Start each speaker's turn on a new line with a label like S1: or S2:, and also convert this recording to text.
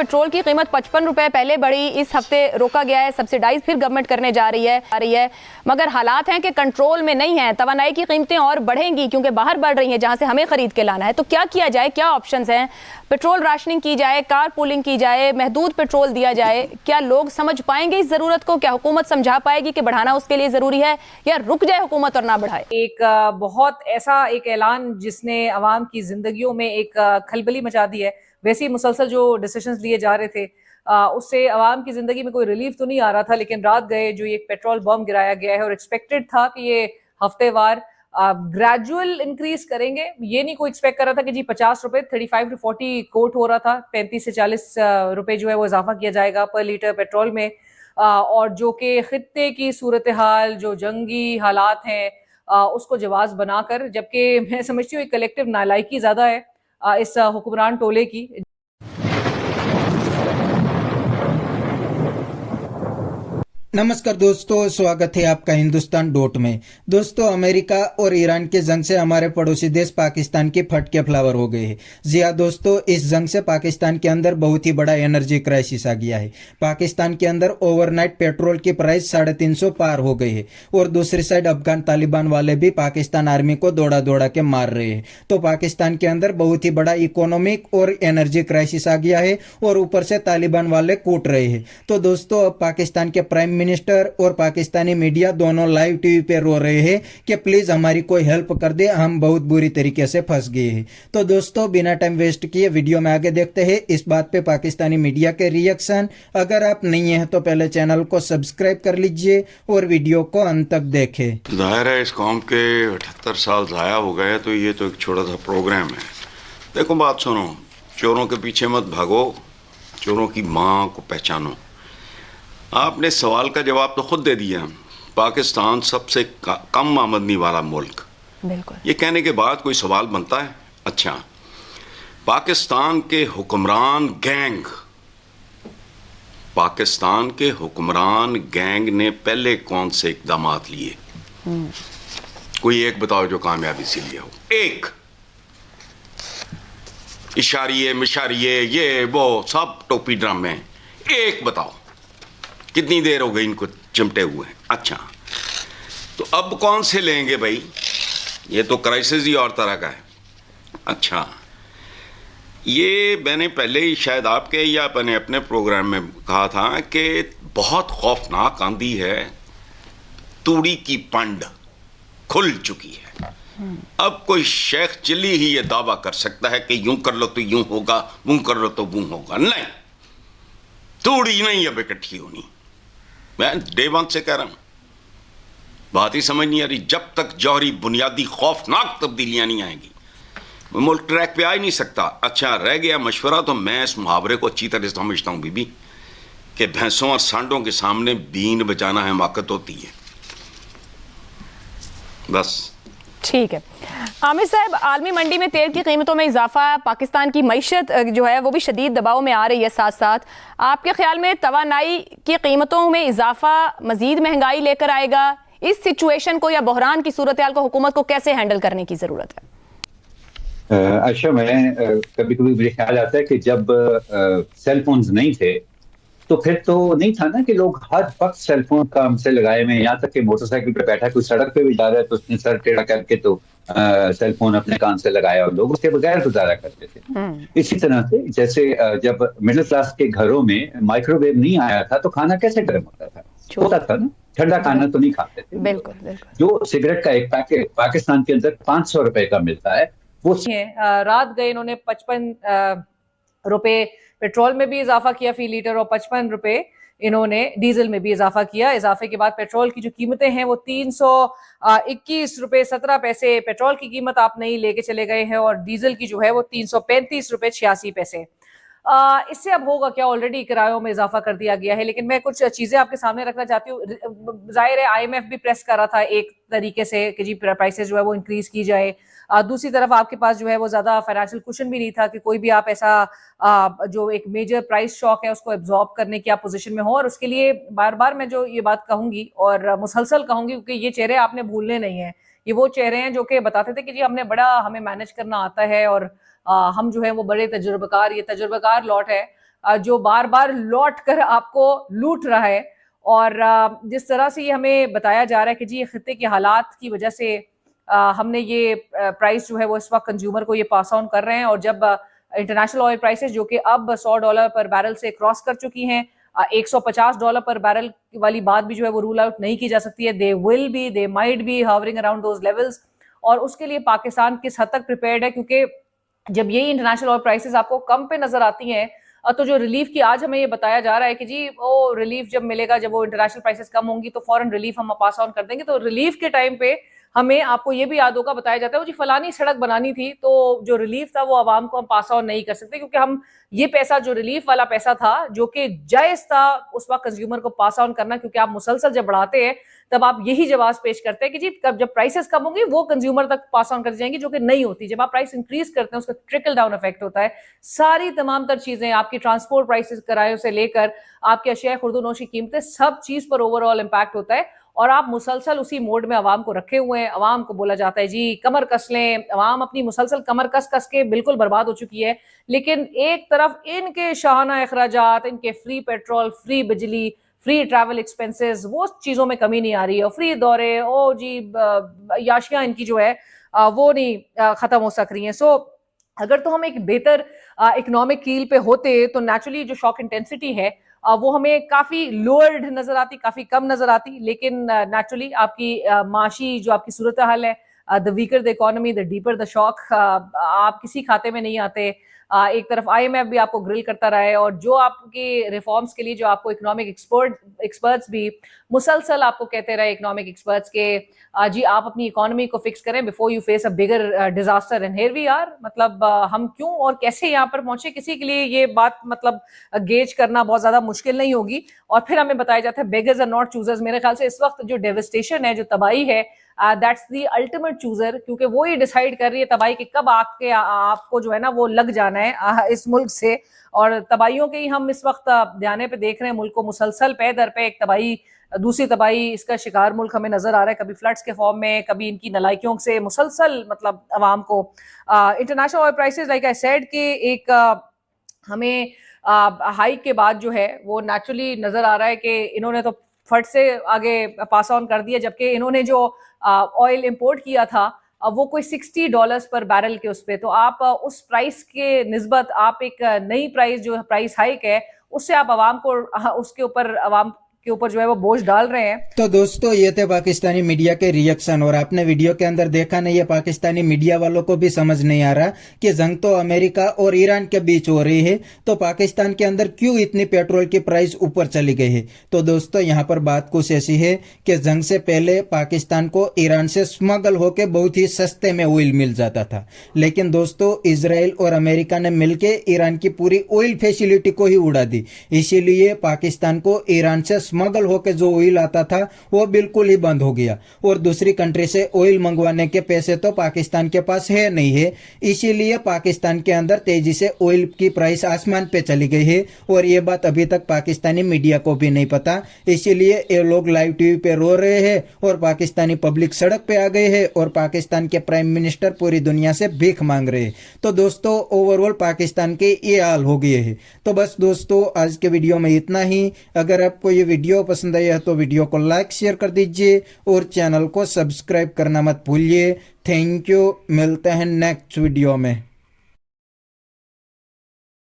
S1: Petrol की कीमत 55 रुपए पहले बढ़ी, इस हफ्ते रोका गया है, सब्सिडाइज फिर गवर्नमेंट करने जा रही है, मगर हालात हैं कि कंट्रोल में नहीं है। तवानाई की कीमतें और बढ़ेंगी क्योंकि बाहर बढ़ रही हैं जहां से हमें खरीद के लाना है। तो क्या किया जाए, क्या ऑप्शंस हैं? पेट्रोल राशनिंग की जाए, कार पूलिंग की जाए, महदूद पेट्रोल दिया जाए? क्या लोग समझ पाएंगे इस जरूरत को? क्या हुकूमत समझा पाएगी कि बढ़ाना उसके लिए जरूरी है, या रुक जाए हुकूमत और ना बढ़ाए?
S2: एक बहुत ऐसा एक ऐलान जिसने अवाम की जिंदगियों में एक खलबली मचा दी है। वैसे ही मुसलसल जो डिसीजंस लिए जा रहे थे उससे अवाम की जिंदगी में कोई रिलीफ तो नहीं आ रहा था, लेकिन रात गए जो ये पेट्रोल बम गिराया गया है और एक्सपेक्टेड था कि ये हफ्तेवार ग्रेजुअल इंक्रीज करेंगे। ये नहीं कोई एक्सपेक्ट कर रहा था कि जी 50 रुपए 35 to 40 कोट हो रहा था, 35 से 40 रुपए जो है वो इजाफा किया जाएगा पर लीटर पेट्रोल में। और जो कि खित्ते की सूरत हाल, जो जंगी हालात हैं उसको जवाब बनाकर, जबकि मैं समझती हूँ कलेक्टिव नालायकी ज्यादा है इस हुक्मरान टोले की।
S3: नमस्कार दोस्तों, स्वागत है आपका हिंदुस्तान डॉट में। दोस्तों, अमेरिका और ईरान के जंग से हमारे पड़ोसी देश पाकिस्तान की फटके फ्लावर हो गए हैं। जी हाँ दोस्तों, इस जंग से पाकिस्तान के अंदर बहुत ही बड़ा एनर्जी क्राइसिस आ गया है। पाकिस्तान के अंदर ओवरनाइट पेट्रोल की प्राइस 350 पार हो गई है और दूसरी साइड अफगान तालिबान वाले भी पाकिस्तान आर्मी को दौड़ा दौड़ा के मार रहे हैं। तो पाकिस्तान के अंदर बहुत ही बड़ा इकोनॉमिक और एनर्जी क्राइसिस आ गया है और ऊपर से तालिबान वाले कूट रहे हैं। तो दोस्तों, अब पाकिस्तान के प्राइम मिनिस्टर और पाकिस्तानी मीडिया दोनों लाइव टीवी पे रो रहे हैं कि प्लीज हमारी कोई हेल्प कर दे, हम बहुत बुरी तरीके से फंस गए हैं। तो दोस्तों, बिना टाइम वेस्ट किए वीडियो में आगे देखते हैं इस बात पे पाकिस्तानी मीडिया के रिएक्शन। अगर आप नहीं है तो पहले चैनल को सब्सक्राइब कर लीजिए और वीडियो को अंत तक देखें।
S4: जाहिर है इस कौम के 78 साल ज़ाया हो गए, तो ये तो एक छोटा सा प्रोग्राम है। देखो बात सुनो, चोरों के पीछे मत भागो, चोरों की माँ को पहचानो। आपने सवाल का जवाब तो खुद दे दिया। पाकिस्तान सबसे कम आमदनी वाला मुल्क,
S1: बिल्कुल।
S4: ये कहने के बाद कोई सवाल बनता है? अच्छा, पाकिस्तान के हुक्मरान गैंग ने पहले कौन से इकदाम लिए? कोई एक बताओ जो कामयाबी से लिया हो। एक इशारिये मिशारिये ये वो सब टोपी ड्रामे हैं, एक बताओ। कितनी देर हो गई इनको चिमटे हुए? अच्छा, तो अब कौन से लेंगे भाई? ये तो क्राइसिस ही और तरह का है। अच्छा, ये मैंने पहले ही शायद आपके या मैंने अपने प्रोग्राम में कहा था कि बहुत खौफनाक आंधी है, तूड़ी की पंड खुल चुकी है। अब कोई शेख चिल्ली ही ये दावा कर सकता है कि यूं कर लो तो यूं होगा, वो कर लो तो वो होगा। नहीं, तूड़ी नहीं अब इकट्ठी होनी। मैं डे वन से कह रहा हूं, बात ही समझ नहीं आ रही। जब तक जौहरी बुनियादी खौफनाक तब्दीलियां नहीं आएंगी मुल्क ट्रैक पे आ ही नहीं सकता। अच्छा, रह गया मशवरा, तो मैं इस मुहावरे को अच्छी तरह समझता हूं बीबी, कि भैंसों और सांडों के सामने बीन बजाना हिमाकत होती है। बस
S1: ठीक है। आमिर साहब, आलमी मंडी में तेल की कीमतों में इजाफा, पाकिस्तान की मईशत जो है वो भी शदीद दबाव में आ रही है। साथ साथ आपके ख्याल में तवानाई की कीमतों में इजाफा मजीद महंगाई लेकर आएगा? इस सिचुएशन को या बहरान की सूरत हाल को हुकूमत को कैसे हैंडल करने की जरूरत है?
S5: अच्छा, मैं कभी कभी मुझे ख्याल आता है कि जब सेल फोन्स नहीं थे तो फिर तो नहीं था ना कि लोग हर वक्त सेल फोन काम से लगाए हुए, यहाँ तक कि मोटरसाइकिल पे बैठा कोई सड़क पे भी जा रहा है तो उसने सर टेढ़ा करके तो सेल फोन अपने कान से लगाया और लोग उसके बगैर गुजारा करते थे। इसी तरह से जैसे जब मिडिल क्लास के घरों में माइक्रोवेव नहीं आया था तो खाना कैसे गर्म होता था ना, ठंडा खाना तो नहीं खाते थे।
S1: बिल्कुल बिल्कुल।
S5: जो सिगरेट का एक पैकेट पाकिस्तान के अंदर 500 रुपए का मिलता है वो
S2: रात गए इन्होंने 55 रुपए पेट्रोल में भी इजाफा किया फी लीटर और 55 रुपए इन्होंने डीजल में भी इजाफा किया। इजाफे के बाद पेट्रोल की जो कीमतें हैं वो 321 रुपए 17 पैसे पेट्रोल की कीमत आप नहीं लेके चले गए हैं और डीजल की जो है वो 335 रुपए 86 पैसे। इससे अब होगा क्या? ऑलरेडी किरायों में इजाफा कर दिया गया है। लेकिन मैं कुछ चीजें आपके सामने रखना चाहती हूँ। जाहिर है IMF भी प्रेस कर रहा था एक तरीके से कि जी प्राइसेस जो है वो इंक्रीज की जाए। दूसरी तरफ आपके पास जो है वो ज्यादा फाइनेंशियल कुशन भी नहीं था कि कोई भी आप ऐसा जो एक मेजर प्राइस शॉक है उसको एब्जॉर्ब करने की आप पोजीशन में हो। और उसके लिए बार बार मैं जो ये बात कहूंगी और मुसलसल कहूंगी, क्योंकि ये चेहरे आपने भूलने नहीं है। ये वो चेहरे हैं जो कि बताते थे कि जी हमें मैनेज करना आता है और हम जो है वो बड़े तजुर्बेकार, ये तजुर्बेकार लॉट है जो बार बार लौट कर आपको लूट रहा है। और जिस तरह से ये हमें बताया जा रहा है कि जी ये खित्ते के हालात की वजह से हमने ये प्राइस जो है वो इस वक्त कंज्यूमर को ये पास ऑन कर रहे हैं। और जब इंटरनेशनल ऑयल प्राइसेस जो कि अब $100 पर बैरल से क्रॉस कर चुकी हैं, $150 पर बैरल वाली बात भी जो है वो रूल आउट नहीं की जा सकती है। They might be hovering around those levels. और उसके लिए पाकिस्तान किस हद तक प्रिपेयर्ड है, क्योंकि जब यही इंटरनेशनल ऑयल प्राइसेस आपको कम पे नजर आती हैं तो जो रिलीफ की आज हमें ये बताया जा रहा है कि जी वो रिलीफ जब मिलेगा, जब वो इंटरनेशनल प्राइसेस कम होंगी तो फौरन रिलीफ हम पास ऑन कर देंगे। तो रिलीफ के टाइम पे हमें, आपको ये भी याद होगा, बताया जाता है वो जी फलानी सड़क बनानी थी, तो जो रिलीफ था वो आवाम को हम पास ऑन नहीं कर सकते, क्योंकि हम ये पैसा, जो रिलीफ वाला पैसा था जो कि जायज था उस वक्त कंज्यूमर को पास ऑन करना, क्योंकि आप मुसलसल जब बढ़ाते हैं तब आप यही जवाब पेश करते हैं कि जी कब जब प्राइसेस कम होंगी वो कंज्यूमर तक पास ऑन कर जाएंगी, जो कि नहीं होती। जब आप प्राइस इंक्रीज करते हैं उसका ट्रिकल डाउन इफेक्ट होता है। सारी तमाम तर चीजें, आपकी ट्रांसपोर्ट प्राइसेस, किरायों से लेकर आपके अशिया खुर्दोनोश की कीमतें, सब चीज पर ओवरऑल इम्पैक्ट होता है। और आप मुसलसल उसी मोड में अवाम को रखे हुए हैं। अवाम को बोला जाता है जी कमर कस लें, अवाम अपनी मुसलसल कमर कस कस के बिल्कुल बर्बाद हो चुकी है। लेकिन एक तरफ इनके शाहाना अखराजात, इनके फ्री पेट्रोल, फ्री बिजली, फ्री ट्रैवल एक्सपेंसेस, वो चीजों में कमी नहीं आ रही है। फ्री दौरे, ओ जी याशियां इनकी जो है वो नहीं खत्म हो सक रही हैं। सो अगर तो हम एक बेहतर इकोनॉमिक कील पे होते तो नेचुरली जो शॉक इंटेंसिटी है वो हमें काफी लोअर्ड नजर आती, काफी कम नजर आती। लेकिन नेचुरली आपकी माशी जो आपकी सूरत हाल है, the weaker the economy the deeper the shock, आप किसी खाते में नहीं आते। एक तरफ IMF भी आपको ग्रिल करता रहा है, और जो आपके रिफॉर्म्स के लिए जो आपको इकोनॉमिक एक्सपर्ट्स भी मुसलसल आपको कहते रहे, इकोनॉमिक एक्सपर्ट्स के जी आप अपनी इकोनॉमी को फिक्स करें before you face a bigger disaster. And here we are. मतलब हम क्यों और कैसे यहाँ पर पहुंचे, किसी के लिए ये बात मतलब गेज करना बहुत ज्यादा मुश्किल नहीं होगी। और फिर हमें बताया जाता है बेगर्स आर नॉट चूजर्स। मेरे ख्याल से इस वक्त जो डेविस्टेशन है, जो तबाही है, दैट्स द अल्टीमेट चूजर, क्योंकि वो ही डिसाइड कर रही है तबाही कि कब आपको जो है ना वो लग जाना है इस मुल्क से। और तबाहियों के ही हम इस वक्त ध्यान पे देख रहे हैं, मुल्क को मुसलसल पे दर पे एक तबाही, दूसरी तबाही, इसका शिकार मुल्क हमें नजर आ रहा है। कभी फ्लड्स के फॉर्म में, कभी इनकी नलायकियों से मुसलसल मतलब अवाम को। International oil prices like I said के एक हमें हाइक के बाद जो है वो नेचुरली नजर आ रहा है कि इन्होंने तो फट से आगे पास ऑन कर दिया, जबकि इन्होंने जो ऑयल इंपोर्ट किया था वो कोई $60 पर बैरल के उस पे, तो आप उस प्राइस के निस्बत आप एक नई प्राइस जो प्राइस हाइक है उससे आप आवाम को उसके ऊपर आवाम के ऊपर जो है वो बोझ डाल रहे हैं।
S3: तो दोस्तों ये थे पाकिस्तानी मीडिया के रिएक्शन। और आपने वीडियो के अंदर देखा नहीं है, पाकिस्तानी मीडिया वालों को भी समझ नहीं आ रहा कि जंग तो अमेरिका और ईरान के बीच हो रही है, तो पाकिस्तान के अंदर क्यों इतनी पेट्रोल की प्राइस ऊपर चली गई है। तो दोस्तों यहाँ पर बात कुछ ऐसी है कि जंग से पहले पाकिस्तान को ईरान से स्मगल होकर बहुत ही सस्ते में ऑयल मिल जाता था, लेकिन दोस्तों इजराइल और अमेरिका ने मिलकर ईरान की पूरी ऑयल फैसिलिटी को ही उड़ा दी। इसीलिए पाकिस्तान को ईरान से स्मगल होकर जो ऑयल आता था वो बिल्कुल ही बंद हो गया, और दूसरी कंट्री से ऑयल मंगवाने के पैसे तो पाकिस्तान के पास है नहीं है। इसीलिए पाकिस्तान के अंदर तेजी से ऑयल की प्राइस आसमान पे चली गई है, और ये बात अभी तक पाकिस्तानी मीडिया को भी नहीं पता। इसीलिए ये लोग लाइव टीवी पे रो रहे हैं और पाकिस्तानी पब्लिक सड़क पे आ गए हैं, और पाकिस्तान के प्राइम मिनिस्टर पूरी दुनिया से भीख मांग रहे हैं। तो दोस्तों ओवरऑल पाकिस्तान के ये हाल हो गए हैं। तो बस दोस्तों आज के वीडियो में इतना ही। अगर आपको ये वीडियो पसंद आया है तो वीडियो को लाइक शेयर कर दीजिए और चैनल को सब्सक्राइब करना मत भूलिए। थैंक यू, मिलते हैं नेक्स्ट वीडियो में।